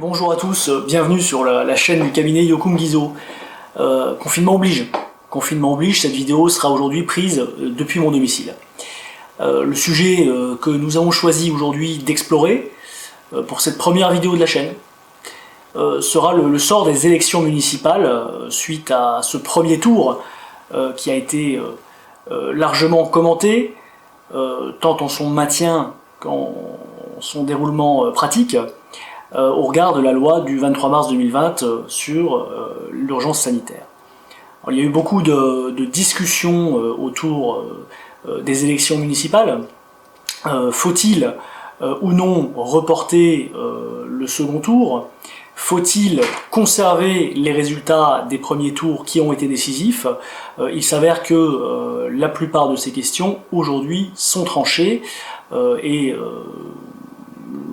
Bonjour à tous, bienvenue sur la chaîne du cabinet Yokum Guizot. Confinement oblige. Confinement oblige, cette vidéo sera aujourd'hui prise depuis mon domicile. Le sujet que nous avons choisi aujourd'hui d'explorer pour cette première vidéo de la chaîne sera le sort des élections municipales suite à ce premier tour qui a été largement commenté, tant en son maintien qu'en son déroulement pratique, au regard de la loi du 23 mars 2020 sur l'urgence sanitaire. Alors, il y a eu beaucoup de discussions autour des élections municipales. Faut-il ou non reporter le second tour? Faut-il conserver les résultats des premiers tours qui ont été décisifs? Il s'avère que la plupart de ces questions aujourd'hui sont tranchées et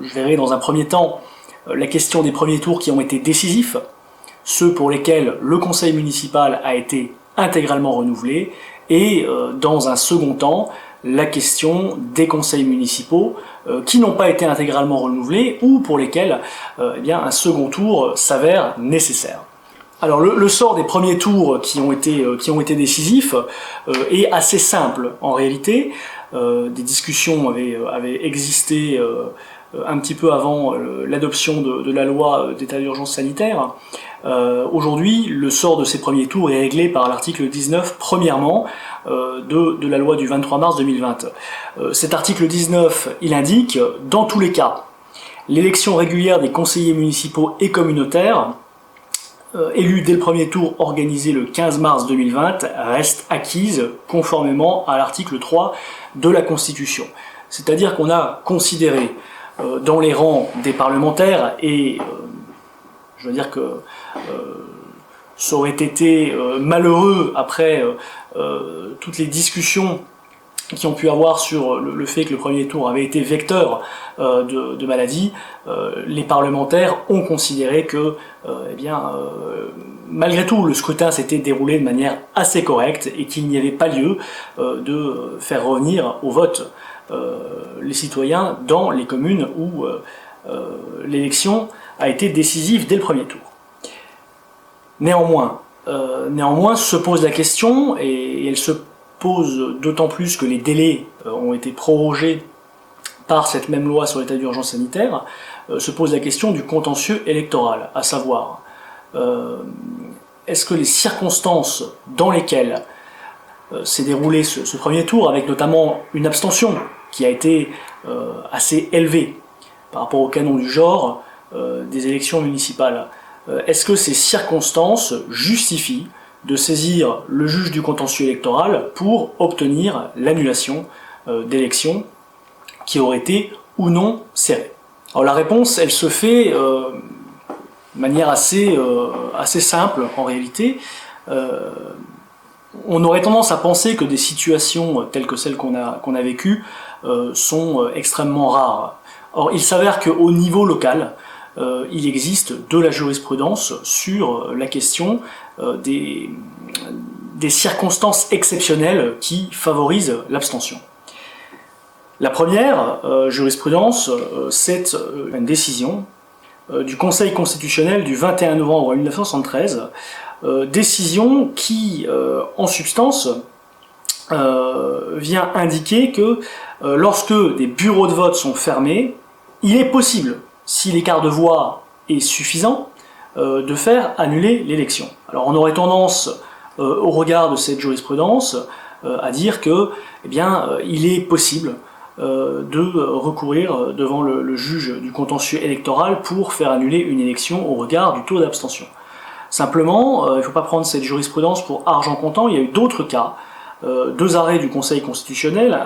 je verrai dans un premier temps la question des premiers tours qui ont été décisifs, ceux pour lesquels le conseil municipal a été intégralement renouvelé, et dans un second temps, la question des conseils municipaux qui n'ont pas été intégralement renouvelés ou pour lesquels eh bien, un second tour s'avère nécessaire. Alors le sort des premiers tours qui ont été décisifs est assez simple en réalité. Des discussions avaient existé un petit peu avant l'adoption de la loi d'état d'urgence sanitaire. Aujourd'hui, le sort de ces premiers tours est réglé par l'article 19, premièrement, de la loi du 23 mars 2020. Cet article 19, il indique, dans tous les cas, l'élection régulière des conseillers municipaux et communautaires, élus dès le premier tour organisé le 15 mars 2020, reste acquise conformément à l'article 3 de la Constitution. C'est-à-dire qu'on a considéré dans les rangs des parlementaires, et je veux dire que ça aurait été malheureux après toutes les discussions qui ont pu avoir sur le fait que le premier tour avait été vecteur de maladies. Les parlementaires ont considéré que malgré tout le scrutin s'était déroulé de manière assez correcte et qu'il n'y avait pas lieu de faire revenir au vote les citoyens dans les communes où l'élection a été décisive dès le premier tour. Néanmoins se pose la question, et elle se pose d'autant plus que les délais ont été prorogés par cette même loi sur l'état d'urgence sanitaire, se pose la question du contentieux électoral, à savoir, est-ce que les circonstances dans lesquelles s'est déroulé ce premier tour, avec notamment une abstention qui a été assez élevée par rapport au canon du genre des élections municipales, est-ce que ces circonstances justifient de saisir le juge du contentieux électoral pour obtenir l'annulation d'élections qui auraient été ou non serrées? Alors la réponse, elle se fait de manière assez simple en réalité. On aurait tendance à penser que des situations telles que celles qu'on a vécues sont extrêmement rares. Or, il s'avère qu'au niveau local, il existe de la jurisprudence sur la question des circonstances exceptionnelles qui favorisent l'abstention. La première jurisprudence, c'est une décision du Conseil constitutionnel du 21 novembre 1973, décision qui, en substance, vient indiquer que lorsque des bureaux de vote sont fermés, il est possible, si l'écart de voix est suffisant, de faire annuler l'élection. Alors on aurait tendance, au regard de cette jurisprudence, à dire que, il est possible de recourir devant le juge du contentieux électoral pour faire annuler une élection au regard du taux d'abstention. Simplement, il ne faut pas prendre cette jurisprudence pour argent comptant, il y a eu d'autres cas, deux arrêts du Conseil constitutionnel,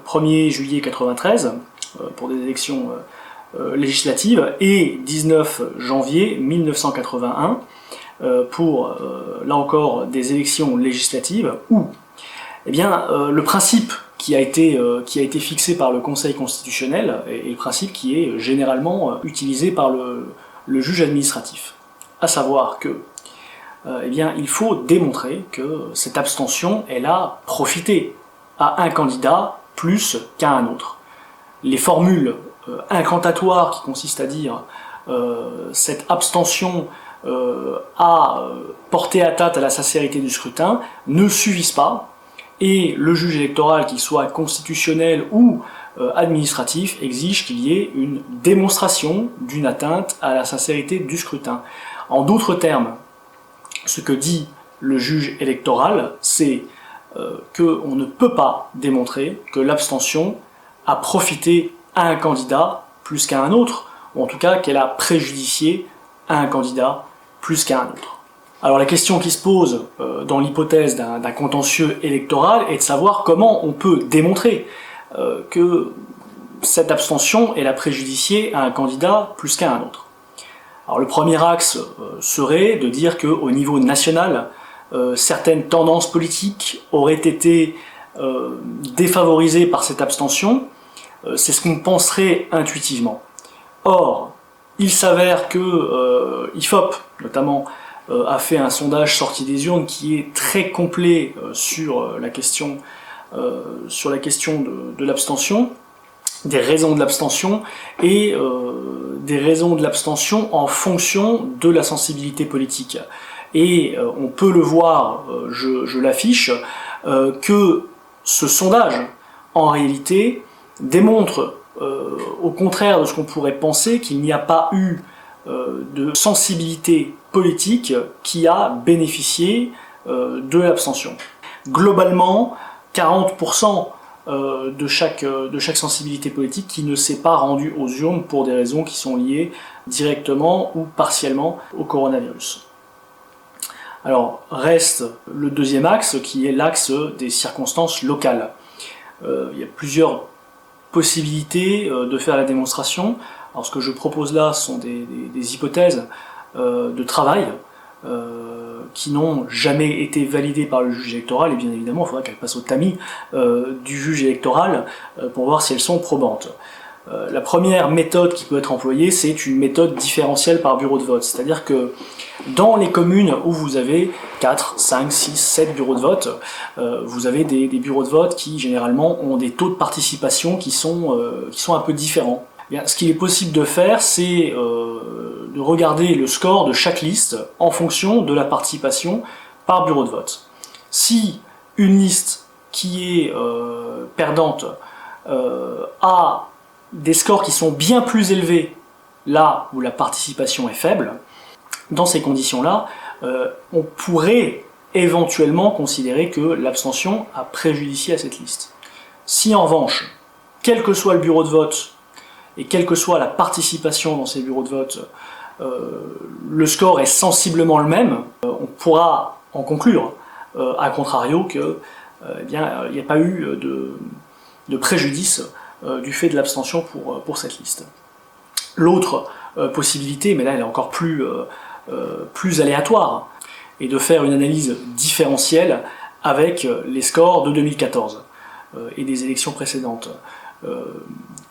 1er juillet 1993, pour des élections législatives, et 19 janvier 1981, pour, là encore, des élections législatives, où le principe qui a été fixé par le Conseil constitutionnel est le principe qui est généralement utilisé par le juge administratif. À savoir que il faut démontrer que cette abstention, elle a profité à un candidat plus qu'à un autre. Les formules incantatoires qui consistent à dire cette abstention a porté atteinte à la sincérité du scrutin ne suffisent pas, et le juge électoral, qu'il soit constitutionnel ou administratif, exige qu'il y ait une démonstration d'une atteinte à la sincérité du scrutin. En d'autres termes, ce que dit le juge électoral, c'est qu'on ne peut pas démontrer que l'abstention a profité à un candidat plus qu'à un autre, ou en tout cas qu'elle a préjudicié à un candidat plus qu'à un autre. Alors la question qui se pose dans l'hypothèse d'un contentieux électoral est de savoir comment on peut démontrer que cette abstention elle a préjudicié à un candidat plus qu'à un autre. Alors le premier axe serait de dire qu'au niveau national, certaines tendances politiques auraient été défavorisées par cette abstention. C'est ce qu'on penserait intuitivement. Or, il s'avère que IFOP, notamment, a fait un sondage sorti des urnes qui est très complet sur la question de l'abstention, des raisons de l'abstention et des raisons de l'abstention en fonction de la sensibilité politique. Et on peut le voir, je l'affiche, que ce sondage, en réalité, démontre, au contraire de ce qu'on pourrait penser, qu'il n'y a pas eu de sensibilité politique qui a bénéficié de l'abstention. Globalement, 40% de chaque sensibilité politique qui ne s'est pas rendue aux urnes pour des raisons qui sont liées directement ou partiellement au coronavirus. Alors, reste le deuxième axe, qui est l'axe des circonstances locales. Il y a plusieurs possibilités de faire la démonstration. Alors, ce que je propose là sont des hypothèses de travail qui n'ont jamais été validées par le juge électoral, et bien évidemment, il faudra qu'elles passent au tamis du juge électoral pour voir si elles sont probantes. La première méthode qui peut être employée, c'est une méthode différentielle par bureau de vote, c'est-à-dire que dans les communes où vous avez 4, 5, 6, 7 bureaux de vote, vous avez des bureaux de vote qui généralement ont des taux de participation qui sont un peu différents. Bien, ce qu'il est possible de faire, c'est de regarder le score de chaque liste en fonction de la participation par bureau de vote. Si une liste qui est perdante a des scores qui sont bien plus élevés là où la participation est faible, dans ces conditions-là, on pourrait éventuellement considérer que l'abstention a préjudicié à cette liste. Si en revanche, quel que soit le bureau de vote, et quelle que soit la participation dans ces bureaux de vote, le score est sensiblement le même, on pourra en conclure, à contrario, que il n'y a pas eu de préjudice du fait de l'abstention pour cette liste. L'autre possibilité, mais là elle est encore plus aléatoire, est de faire une analyse différentielle avec les scores de 2014 et des élections précédentes.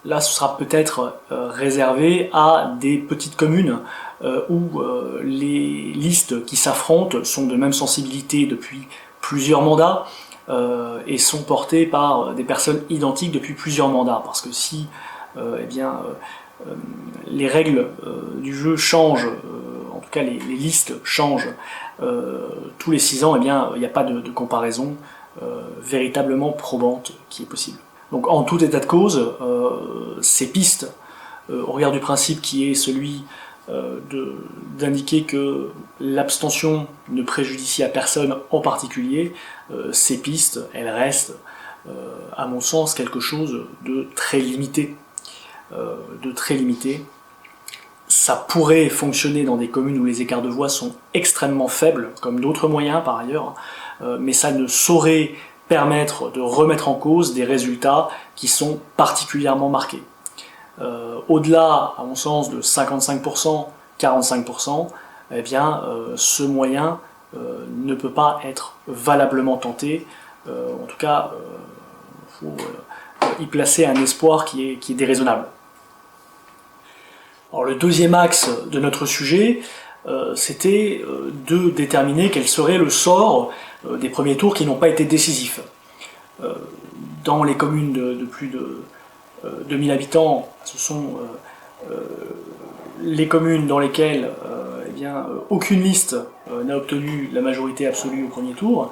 Là, ce sera peut-être réservé à des petites communes où les listes qui s'affrontent sont de même sensibilité depuis plusieurs mandats et sont portées par des personnes identiques depuis plusieurs mandats. Parce que si les règles du jeu changent, en tout cas les listes changent tous les 6 ans, il n'y a pas de comparaison véritablement probante qui est possible. Donc en tout état de cause, ces pistes, au regard du principe qui est celui d'indiquer que l'abstention ne préjudicie à personne en particulier, ces pistes, elles restent, à mon sens, quelque chose de très limité. Ça pourrait fonctionner dans des communes où les écarts de voix sont extrêmement faibles, comme d'autres moyens par ailleurs, mais ça ne saurait permettre de remettre en cause des résultats qui sont particulièrement marqués. Au-delà, à mon sens, de 55%, 45%, ce moyen ne peut pas être valablement tenté. En tout cas, il faut y placer un espoir qui est déraisonnable. Alors, le deuxième axe de notre sujet, c'était de déterminer quel serait le sort des premiers tours qui n'ont pas été décisifs. Dans les communes de plus de 2000 habitants, ce sont les communes dans lesquelles aucune liste n'a obtenu la majorité absolue au premier tour.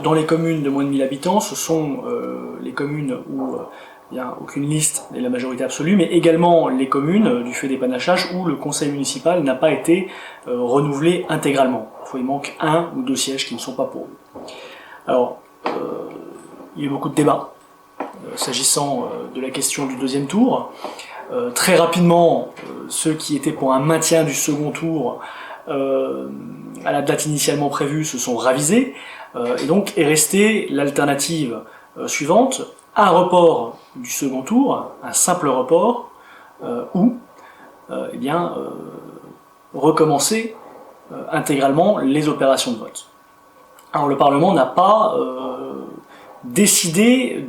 Dans les communes de moins de 1000 habitants, ce sont les communes où aucune liste n'est la majorité absolue, mais également les communes, du fait des panachages, où le conseil municipal n'a pas été renouvelé intégralement. Il manque 1 ou 2 sièges qui ne sont pas pourvus. Alors, il y a eu beaucoup de débats s'agissant de la question du deuxième tour. Très rapidement, ceux qui étaient pour un maintien du second tour à la date initialement prévue se sont ravisés, et donc est restée l'alternative suivante, un report du second tour, un simple report, ou recommencer intégralement les opérations de vote. Alors le Parlement n'a pas décidé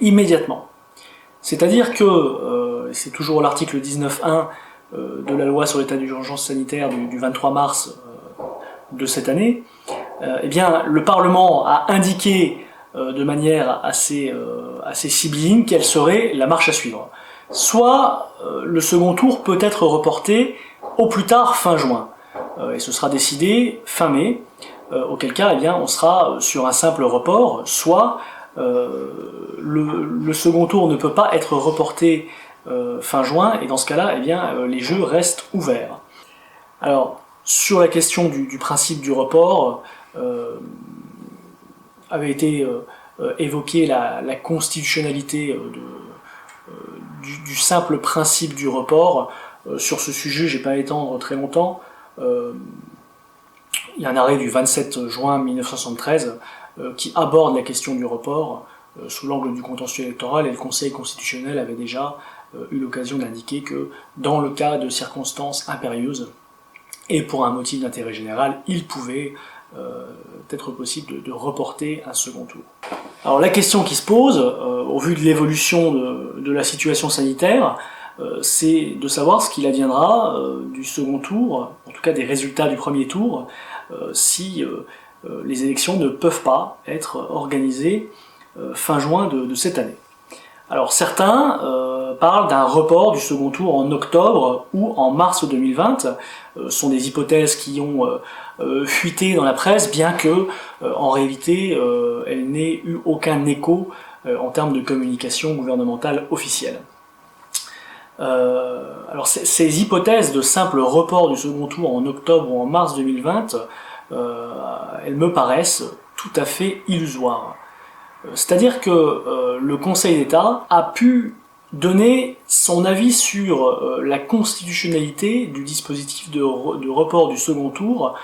immédiatement. C'est-à-dire que, c'est toujours l'article 19.1 de la loi sur l'état d'urgence sanitaire du 23 mars de cette année, le Parlement a indiqué de manière assez sibylline quelle serait la marche à suivre. Soit le second tour peut être reporté au plus tard fin juin, et ce sera décidé fin mai, auquel cas on sera sur un simple report, soit le second tour ne peut pas être reporté fin juin, et dans ce cas-là, les jeux restent ouverts. Alors, sur la question du principe du report, avait été évoquée la constitutionnalité du simple principe du report. Sur ce sujet, je n'ai pas à étendre très longtemps. Il y a un arrêt du 27 juin 1973 qui aborde la question du report sous l'angle du contentieux électoral, et le Conseil constitutionnel avait déjà eu l'occasion d'indiquer que dans le cas de circonstances impérieuses et pour un motif d'intérêt général, il pouvait être possible de reporter un second tour. Alors la question qui se pose, au vu de l'évolution de la situation sanitaire, c'est de savoir ce qu'il adviendra du second tour, en tout cas des résultats du premier tour, si les élections ne peuvent pas être organisées fin juin de cette année. Alors certains parlent d'un report du second tour en octobre ou en mars 2020. Ce sont des hypothèses qui ont fuité dans la presse, bien que en réalité elles n'aient eu aucun écho en termes de communication gouvernementale officielle. Alors ces hypothèses de simple report du second tour en octobre ou en mars 2020, elles me paraissent tout à fait illusoires. C'est-à-dire que le Conseil d'État a pu donner son avis sur la constitutionnalité du dispositif de report du second tour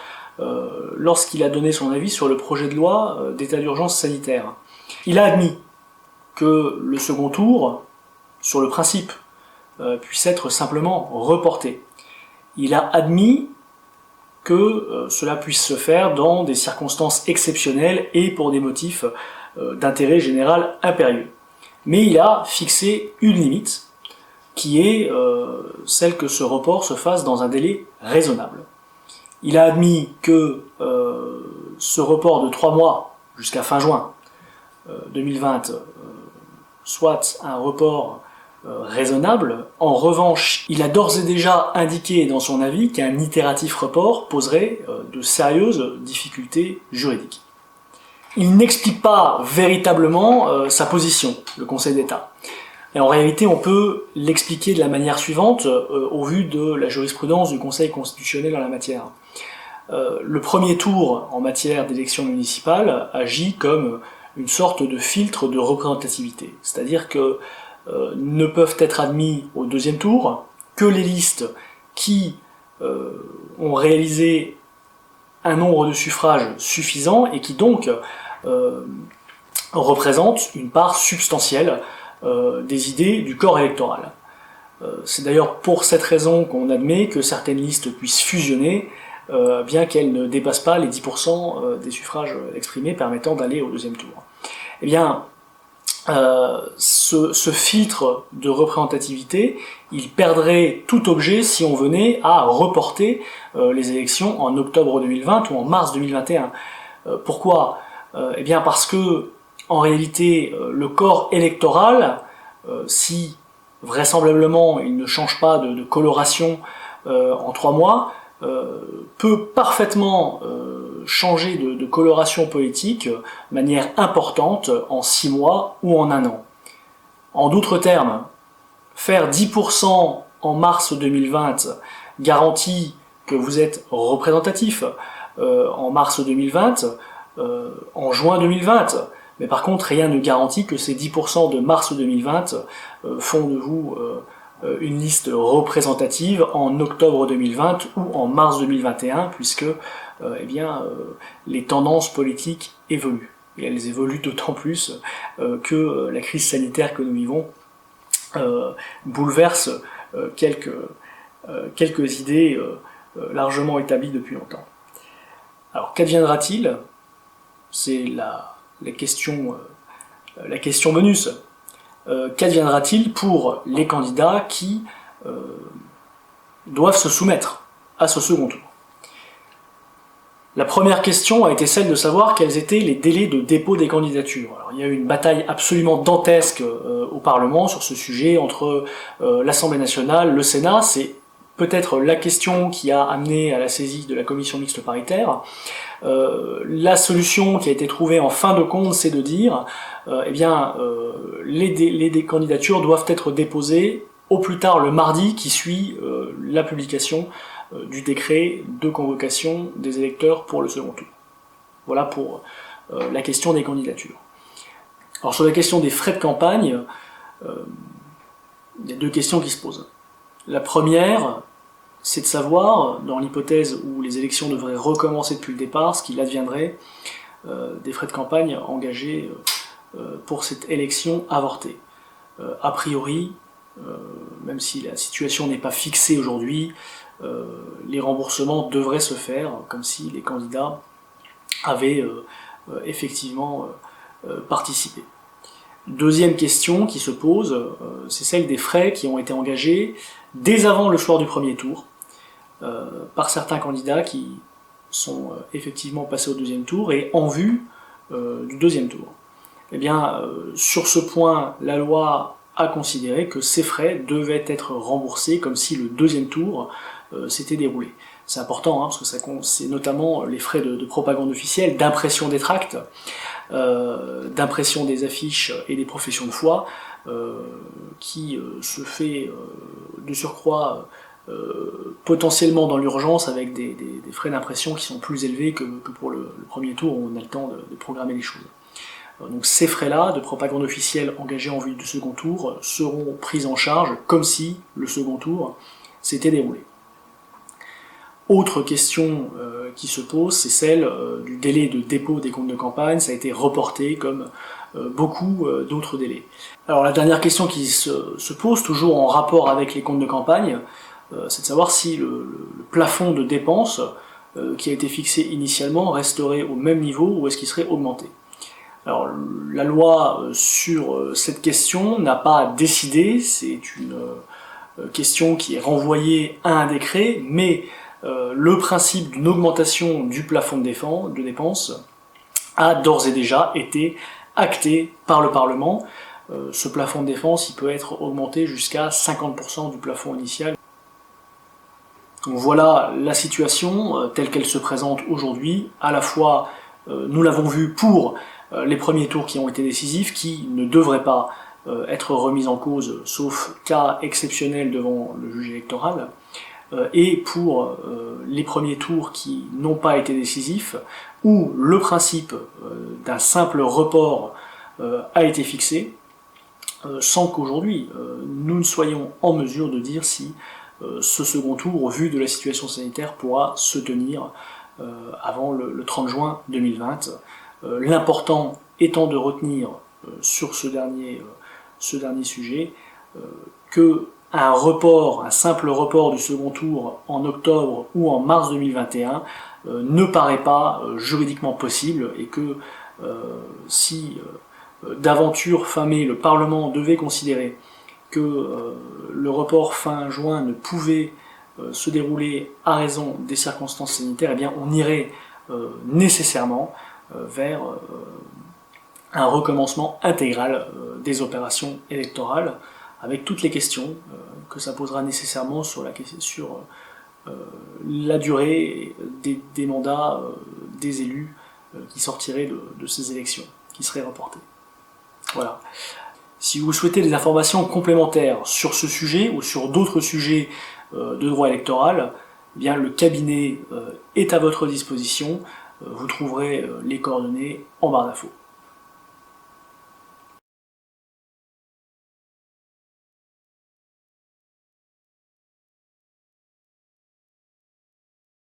lorsqu'il a donné son avis sur le projet de loi d'état d'urgence sanitaire. Il a admis que le second tour, sur le principe, puisse être simplement reporté. Il a admis que cela puisse se faire dans des circonstances exceptionnelles et pour des motifs d'intérêt général impérieux. Mais il a fixé une limite, qui est celle que ce report se fasse dans un délai raisonnable. Il a admis que ce report de 3 mois jusqu'à fin juin 2020 soit un report raisonnable. En revanche, il a d'ores et déjà indiqué dans son avis qu'un itératif report poserait de sérieuses difficultés juridiques. Il n'explique pas véritablement sa position, le Conseil d'État. Et en réalité, on peut l'expliquer de la manière suivante, au vu de la jurisprudence du Conseil constitutionnel en la matière. Le premier tour en matière d'élection municipale agit comme une sorte de filtre de représentativité, c'est-à-dire que ne peuvent être admis au deuxième tour que les listes qui ont réalisé un nombre de suffrages suffisant et qui donc représentent une part substantielle des idées du corps électoral. C'est d'ailleurs pour cette raison qu'on admet que certaines listes puissent fusionner, bien qu'elles ne dépassent pas les 10% des suffrages exprimés permettant d'aller au deuxième tour. Eh bien, ce filtre de représentativité, il perdrait tout objet si on venait à reporter les élections en octobre 2020 ou en mars 2021. Pourquoi ? Eh bien parce que, en réalité, le corps électoral, si vraisemblablement il ne change pas de coloration en 3 mois peut parfaitement changer de coloration politique de manière importante en 6 mois ou en 1 an. En d'autres termes, faire 10% en mars 2020 garantit que vous êtes représentatif en mars 2020, en juin 2020, mais par contre rien ne garantit que ces 10% de mars 2020 font de vous une liste représentative en octobre 2020 ou en mars 2021, puisque les tendances politiques évoluent. Et elles évoluent d'autant plus que la crise sanitaire que nous vivons bouleverse quelques idées largement établies depuis longtemps. Alors qu'adviendra-t-il? C'est la question bonus. Qu'adviendra-t-il pour les candidats qui doivent se soumettre à ce second tour? La première question a été celle de savoir quels étaient les délais de dépôt des candidatures. Alors, il y a eu une bataille absolument dantesque au Parlement sur ce sujet entre l'Assemblée nationale, le Sénat. C'est peut-être la question qui a amené à la saisie de la commission mixte paritaire. La solution qui a été trouvée en fin de compte, c'est de dire les candidatures doivent être déposées au plus tard le mardi qui suit la publication du décret de convocation des électeurs pour le second tour. Voilà pour la question des candidatures. Alors sur la question des frais de campagne, il y a 2 questions qui se posent. La première, c'est de savoir, dans l'hypothèse où les élections devraient recommencer depuis le départ, ce qu'il adviendrait des frais de campagne engagés pour cette élection avortée. A priori, même si la situation n'est pas fixée aujourd'hui, les remboursements devraient se faire comme si les candidats avaient effectivement participé. Deuxième question qui se pose, c'est celle des frais qui ont été engagés dès avant le soir du premier tour par certains candidats qui sont effectivement passés au deuxième tour et en vue du deuxième tour. Eh bien, sur ce point, la loi a considéré que ces frais devaient être remboursés comme si le deuxième tour s'était déroulé. C'est important, parce que c'est notamment les frais de propagande officielle, d'impression des tracts, d'impression des affiches et des professions de foi, qui se fait de surcroît potentiellement dans l'urgence avec des frais d'impression qui sont plus élevés que pour le premier tour où on a le temps de programmer les choses. Donc ces frais-là de propagande officielle engagés en vue du second tour seront pris en charge comme si le second tour s'était déroulé. Autre question qui se pose, c'est celle du délai de dépôt des comptes de campagne. Ça a été reporté comme beaucoup d'autres délais. Alors la dernière question qui se pose, toujours en rapport avec les comptes de campagne, c'est de savoir si le plafond de dépenses qui a été fixé initialement resterait au même niveau ou est-ce qu'il serait augmenté. Alors la loi sur cette question n'a pas décidé, c'est une question qui est renvoyée à un décret, mais le principe d'une augmentation du plafond de dépenses a d'ores et déjà été acté par le Parlement. Ce plafond de dépenses il peut être augmenté jusqu'à 50% du plafond initial. Donc voilà la situation telle qu'elle se présente aujourd'hui. À la fois, nous l'avons vu pour les premiers tours qui ont été décisifs, qui ne devraient pas être remis en cause, sauf cas exceptionnel devant le juge électoral, et pour les premiers tours qui n'ont pas été décisifs, où le principe d'un simple report a été fixé, sans qu'aujourd'hui nous ne soyons en mesure de dire si ce second tour, au vu de la situation sanitaire, pourra se tenir avant le 30 juin 2020. L'important étant de retenir sur ce dernier sujet que un simple report du second tour en octobre ou en mars 2021 ne paraît pas juridiquement possible et que si d'aventure fin mai le Parlement devait considérer que le report fin juin ne pouvait se dérouler à raison des circonstances sanitaires, eh bien on irait nécessairement vers un recommencement intégral des opérations électorales, avec toutes les questions que ça posera nécessairement sur la durée des mandats des élus qui sortiraient de ces élections, qui seraient reportées. Voilà. Si vous souhaitez des informations complémentaires sur ce sujet ou sur d'autres sujets de droit électoral, eh bien, le cabinet est à votre disposition. Vous trouverez les coordonnées en barre d'infos.